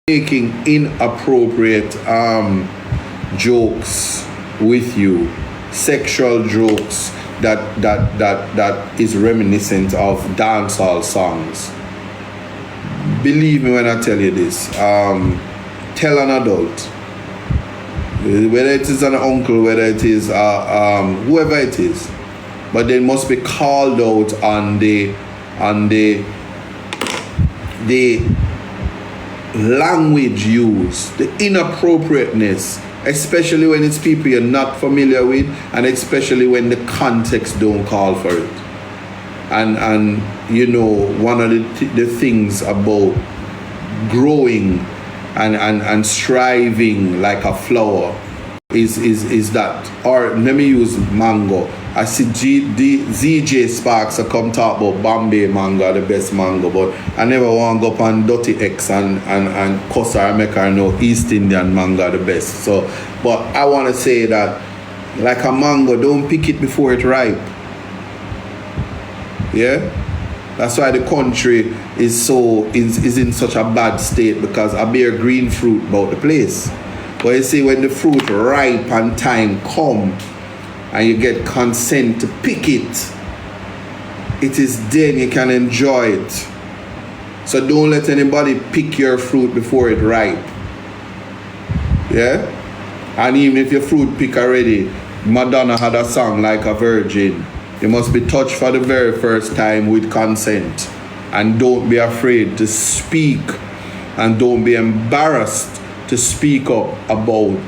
making inappropriate jokes with you, sexual jokes that is reminiscent of dancehall songs. Believe me when I tell you this. Tell an adult, whether it is an uncle, whether it is whoever it is, but they must be called out on the language used, the inappropriateness, especially when it's people you're not familiar with, and especially when the context don't call for it. And you know, one of the things about growing and striving like a flower is that, or let me use mango. I see ZJ Sparks come talk about Bombay mango, the best mango, but I never want to go up on Dirty X and cuss or make her know East Indian mango the best. So, but I want to say that, like a mango, don't pick it before it ripe. Yeah? That's why the country is in such a bad state, because I bear green fruit about the place. But you see, when the fruit ripe and time come, and you get consent to pick it, it is then you can enjoy it. So don't let anybody pick your fruit before it ripe. Yeah? And even if your fruit pick already, Madonna had a song like a virgin. You must be touched for the very first time with consent. And don't be afraid to speak, and don't be embarrassed to speak up about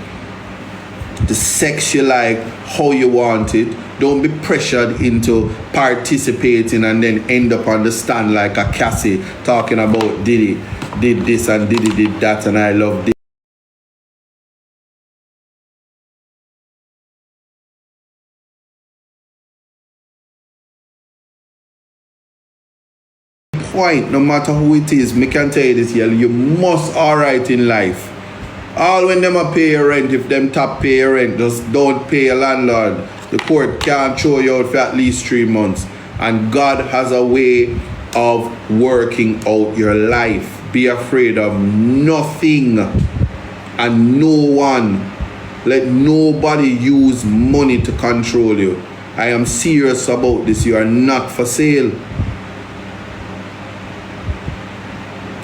the sex you like, how you want it. Don't be pressured into participating and then end up on the stand like a Cassie talking about Diddy did this and Diddy did that and I love this. Point, no matter who it is, me can tell you this here, you must alright in life. All when them a pay your rent, if them top pay your rent, just don't pay your landlord. The court can't throw you out for at least 3 months. And God has a way of working out your life. Be afraid of nothing and no one. Let nobody use money to control you. I am serious about this. You are not for sale.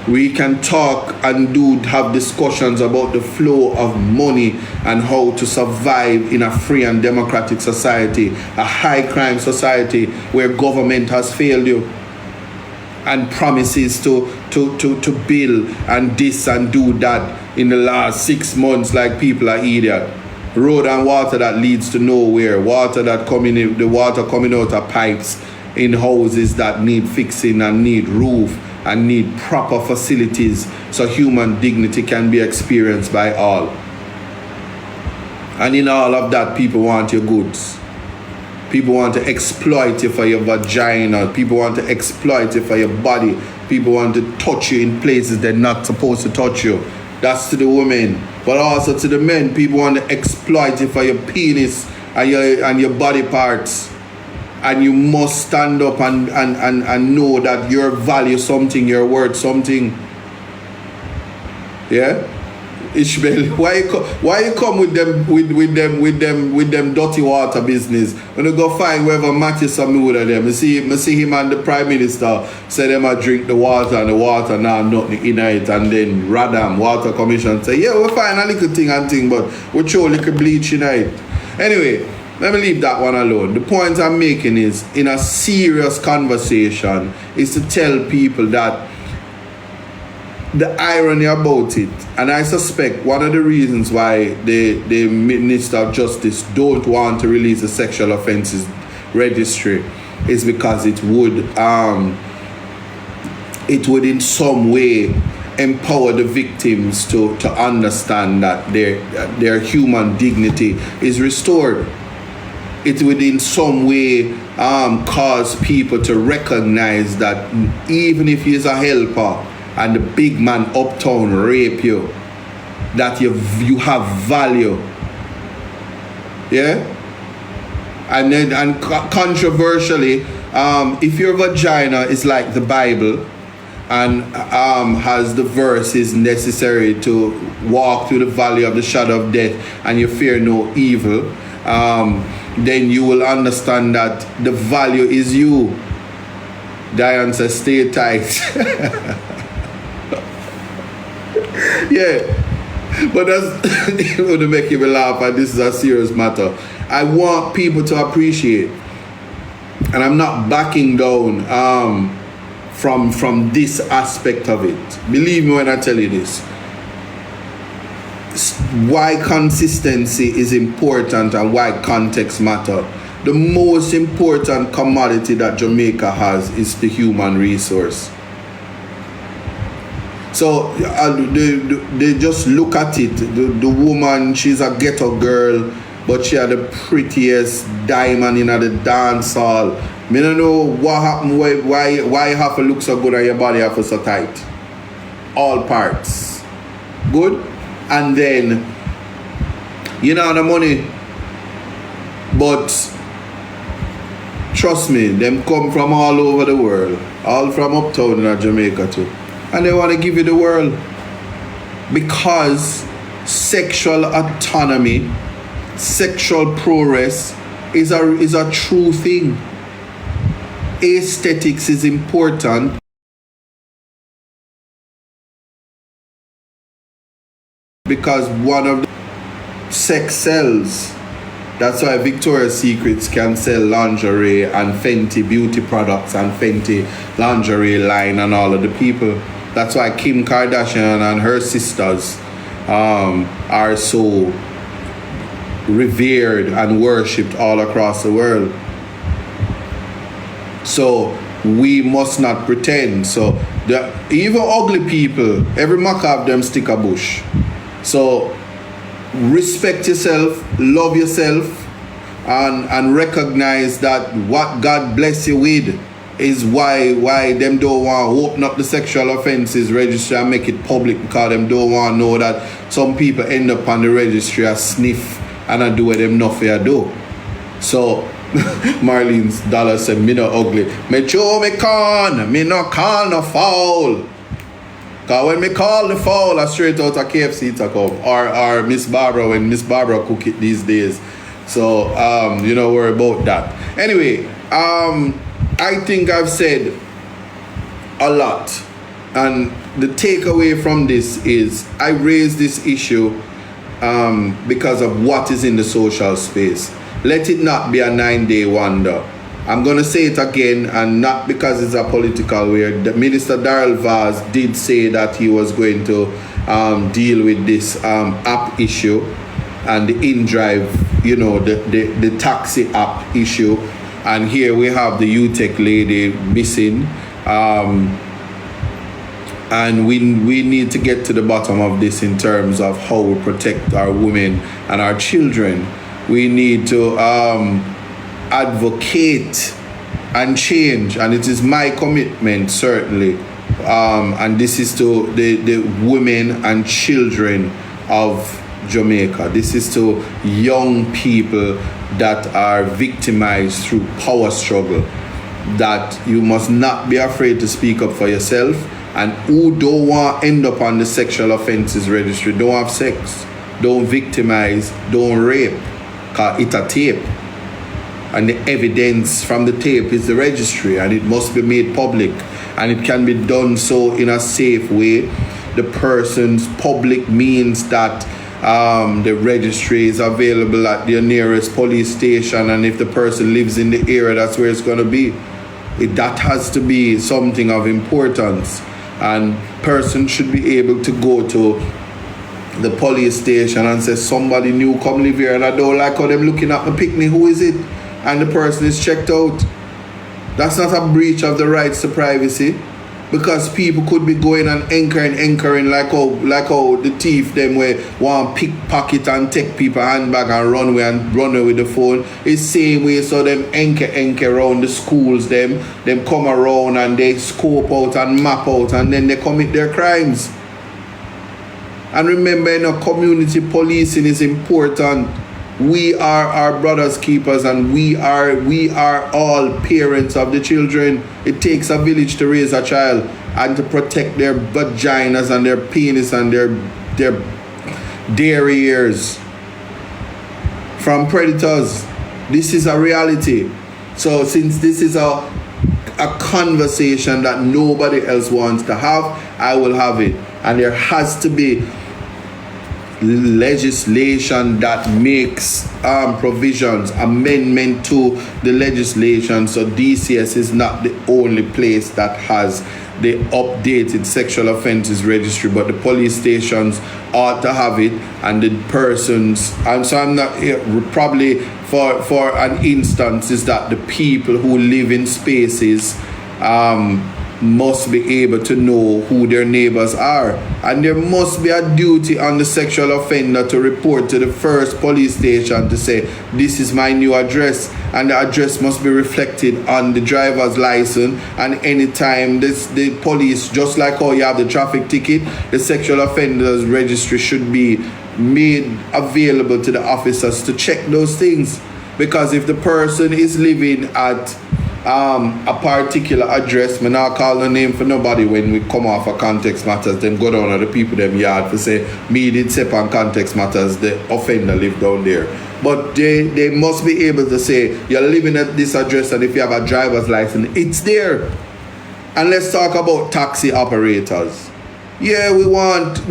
We can talk and have discussions about the flow of money and how to survive in a free and democratic society, a high crime society where government has failed you, and promises to build and this and do that in the last 6 months, like people are idiot. Road and water that leads to nowhere, water that the water coming out of pipes in houses that need fixing and need roof and need proper facilities so human dignity can be experienced by all. And in all of that, people want your goods. People want to exploit you for your vagina. People want to exploit you for your body. People want to touch you in places they're not supposed to touch you. That's to the women. But also to the men, people want to exploit you for your penis and your body parts. And you must stand up and know that you're value something, you're worth something. Yeah? Ishmael, why you come with them dirty water business? When you go find whoever matches some wood of them, you see him and the Prime Minister say them a drink the water and the water now nothing in it, and then Radam Water Commission say, yeah, we'll find a little thing, but we'll throw a little bleach in it. Anyway, let me leave that one alone. The point I'm making is, in a serious conversation, is to tell people that the irony about it, and I suspect one of the reasons why the Minister of Justice don't want to release the sexual offences registry is because it would in some way empower the victims to understand that their human dignity is restored. It would in some way cause people to recognize that even if he's a helper and the big man uptown rape you, that you have value. Yeah? And controversially, if your vagina is like the Bible and has the verses necessary to walk through the valley of the shadow of death and you fear no evil, then you will understand that the value is you. Diane says, stay tight. Yeah, but that's going to make you laugh, and this is a serious matter. I want people to appreciate, and I'm not backing down from this aspect of it. Believe me when I tell you this. Why consistency is important and why context matter. The most important commodity that Jamaica has is the human resource. So they just look at it. The woman, she's a ghetto girl, but she had the prettiest diamond in the dance hall. Me don't know what happened, why you have to look so good and your body have to so tight. All parts. Good? And then, you know the money, but trust me, them come from all over the world. All from uptown in Jamaica too. And they want to give you the world. Because sexual autonomy, sexual prowess is a true thing. Aesthetics is important. Because one of the sex sells. That's why Victoria's Secrets can sell lingerie and Fenty beauty products and Fenty lingerie line and all of the people. That's why Kim Kardashian and her sisters are so revered and worshipped all across the world. So we must not pretend. So even ugly people, every maca of them stick a bush. So respect yourself, love yourself, and recognize that what God bless you with is why them don't want to open up the sexual offences registry and make it public, because them don't want to know that some people end up on the registry as sniff and I do what them not fair do. So Marlene's dollar said, me no ugly. Me show me con, me no call no foul. Cause when me call the foul, I straight out of KFC to come. Or Miss Barbara, when Miss Barbara cook it these days. So you know, worry about that. Anyway, I think I've said a lot. And the takeaway from this is I raised this issue because of what is in the social space. Let it not be a 9-day wonder. I'm going to say it again, and not because it's a political weird. Minister Darrell Vaz did say that he was going to deal with this app issue and the InDrive, you know, the taxi app issue. And here we have the UTech lady missing. And we need to get to the bottom of this in terms of how we protect our women and our children. We need to advocate and change, and it is my commitment, certainly, and this is to the women and children of Jamaica. This is to young people that are victimized through power struggle, that you must not be afraid to speak up for yourself, and who don't want to end up on the sexual offences registry, don't have sex, don't victimize, don't rape, because it's a tape. And the evidence from the tape is the registry, and it must be made public, and it can be done so in a safe way. The person's public means that the registry is available at your nearest police station, and if the person lives in the area, that's where it's going to be. That has to be something of importance, and person should be able to go to the police station and say, somebody new come live here and I don't like how them looking at my picnic, who is it? And the person is checked out. That's not a breach of the rights to privacy, because people could be going and anchoring like how the thief them way want pickpocket and take people handbag and run away with the phone. It's same way, so them anchor around the schools, them come around and they scope out and map out, and then they commit their crimes. And remember, you know, community policing is important. We are our brothers' keepers, and we are all parents of the children. It takes a village to raise a child, and to protect their vaginas and their penis and their derrieres from predators. This is a reality. So since this is a conversation that nobody else wants to have, I will have it. And there has to be legislation that makes provisions, amendment to the legislation, so DCS is not the only place that has the updated sexual offences registry, but the police stations ought to have it, and the persons, and so I'm not here, probably for an instance is that the people who live in spaces must be able to know who their neighbors are, and there must be a duty on the sexual offender to report to the first police station to say, this is my new address, and the address must be reflected on the driver's license. And anytime the police, just like how you have the traffic ticket, the sexual offenders registry should be made available to the officers to check those things. Because if the person is living at a particular address, me not call the name for nobody when we come off of context matters, then go down to the people them yard for say, me did say on context matters, the offender live down there. But they must be able to say, you're living at this address, and if you have a driver's license, it's there. And let's talk about taxi operators. Yeah, we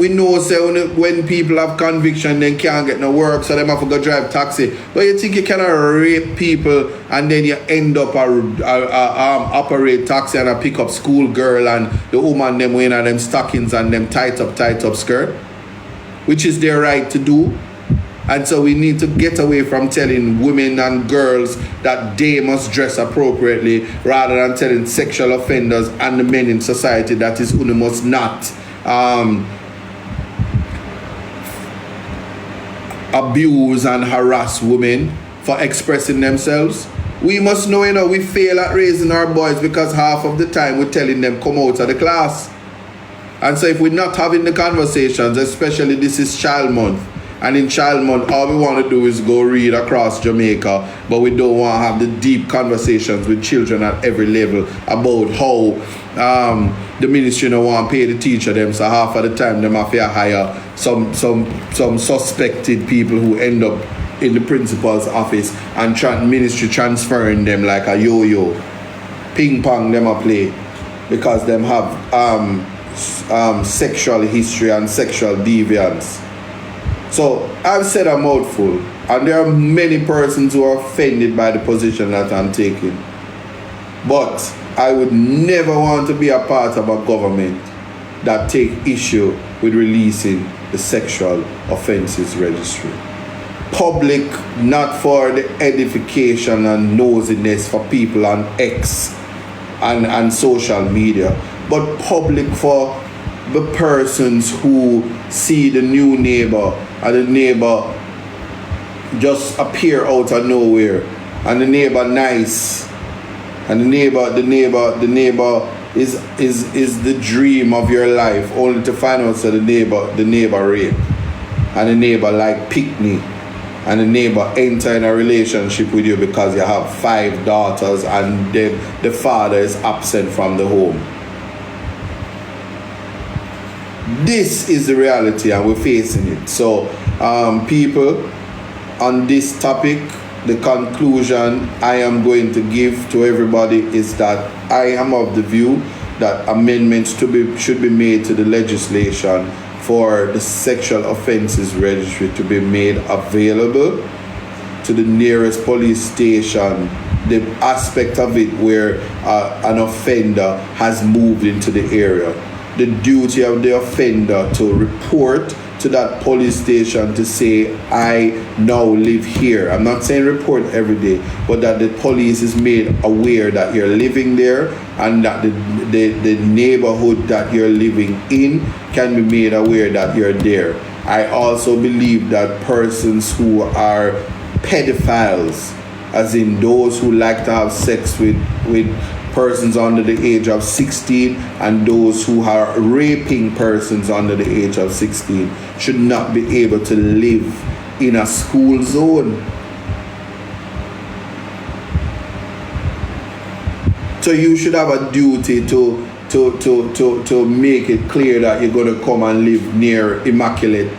know say when people have conviction, they can't get no work, so they have to go drive taxi. But you think you cannot rape people and then you end up operate taxi and pick up school girl and the woman them wearing them stockings and them tight up skirt, which is their right to do. And so we need to get away from telling women and girls that they must dress appropriately, rather than telling sexual offenders and the men in society that is who must not abuse and harass women for expressing themselves. We must know, we fail at raising our boys because half of the time we're telling them come out of the class. And so if we're not having the conversations, especially this is Child Month, and in Child Month all we want to do is go read across Jamaica, but we don't want to have the deep conversations with children at every level about how the ministry don't want to pay the teacher them, so half of the time them have to hire some suspected people who end up in the principal's office and ministry transferring them like a yo-yo. Ping pong them a play because them have sexual history and sexual deviance. So I've said a mouthful, and there are many persons who are offended by the position that I'm taking. But I would never want to be a part of a government that take issue with releasing the sexual offences registry. Public, not for the edification and nosiness for people on X and social media, but public for the persons who see the new neighbor and the neighbor just appear out of nowhere, and the neighbor nice, and the neighbor is the dream of your life, only to find out that the neighbor rape, and the neighbor like picnic, and the neighbor enter in a relationship with you because you have 5 daughters and the father is absent from the home. This is the reality, and we're facing it. So people, on this topic, the conclusion I am going to give to everybody is that I am of the view that amendments should be made to the legislation for the sexual offences registry to be made available to the nearest police station, the aspect of it where an offender has moved into the area. The duty of the offender to report to that police station to say, I now live here. I'm not saying report every day, but that the police is made aware that you're living there, and that the neighborhood that you're living in can be made aware that you're there. I also believe that persons who are pedophiles, as in those who like to have sex with persons under the age of 16, and those who are raping persons under the age of 16, should not be able to live in a school zone. So you should have a duty to to make it clear that you're going to come and live near Immaculate,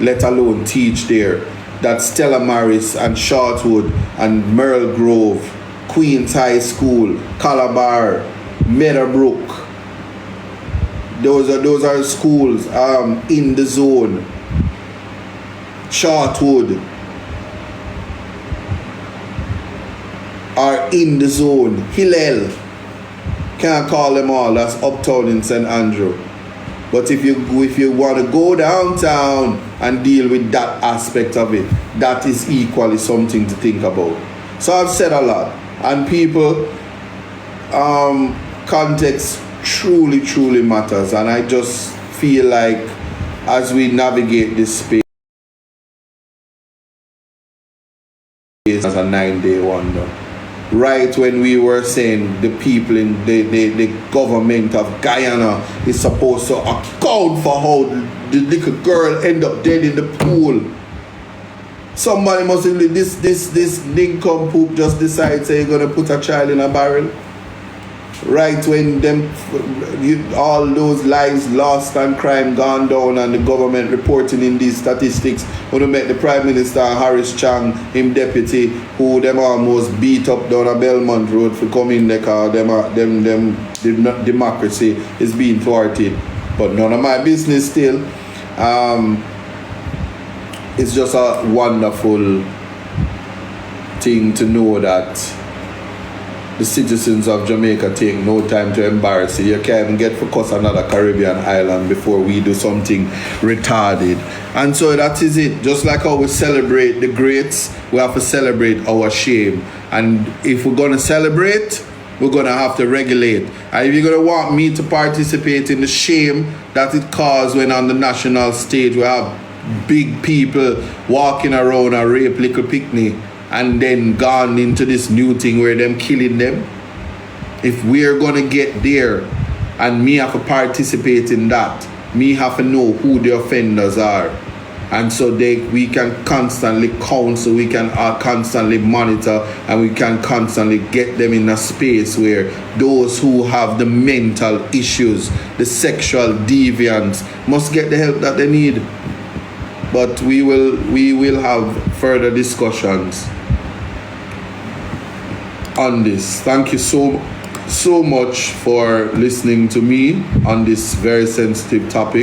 let alone teach there. That Stella Maris and Shortwood and Merle Grove, Queens High School, Calabar, Meadowbrook, those are schools in the zone. Shortwood are in the zone. Hillel, can't call them all, that's uptown in St. Andrew. But if you want to go downtown and deal with that aspect of it, that is equally something to think about. So I've said a lot, and people, context truly matters, and I just feel like as we navigate this space as a 9-day wonder. Right when we were saying the people in the government of Guyana is supposed to account for how the little girl end up dead in the pool. Somebody must have, this nincompoop just decides they're gonna put a child in a barrel. Right when all those lives lost and crime gone down, and the government reporting in these statistics, when we met the Prime Minister Harris Chang, him deputy, who them almost beat up down a Belmont Road for coming there, cause the democracy is being thwarted. But none of my business still. It's just a wonderful thing to know that the citizens of Jamaica take no time to embarrass you. You can't even get for us another Caribbean island before we do something retarded. And so that is it. Just like how we celebrate the greats, we have to celebrate our shame. And if we're going to celebrate, we're going to have to regulate. And if you're going to want me to participate in the shame that it caused when on the national stage we have big people walking around and rape little picnic, and then gone into this new thing where them killing them. If we're gonna get there and me have to participate in that, me have to know who the offenders are. And so we can constantly counsel, we can constantly monitor, and we can constantly get them in a space where those who have the mental issues, the sexual deviants, must get the help that they need. But we will have further discussions on this. Thank you so much for listening to me on this very sensitive topic.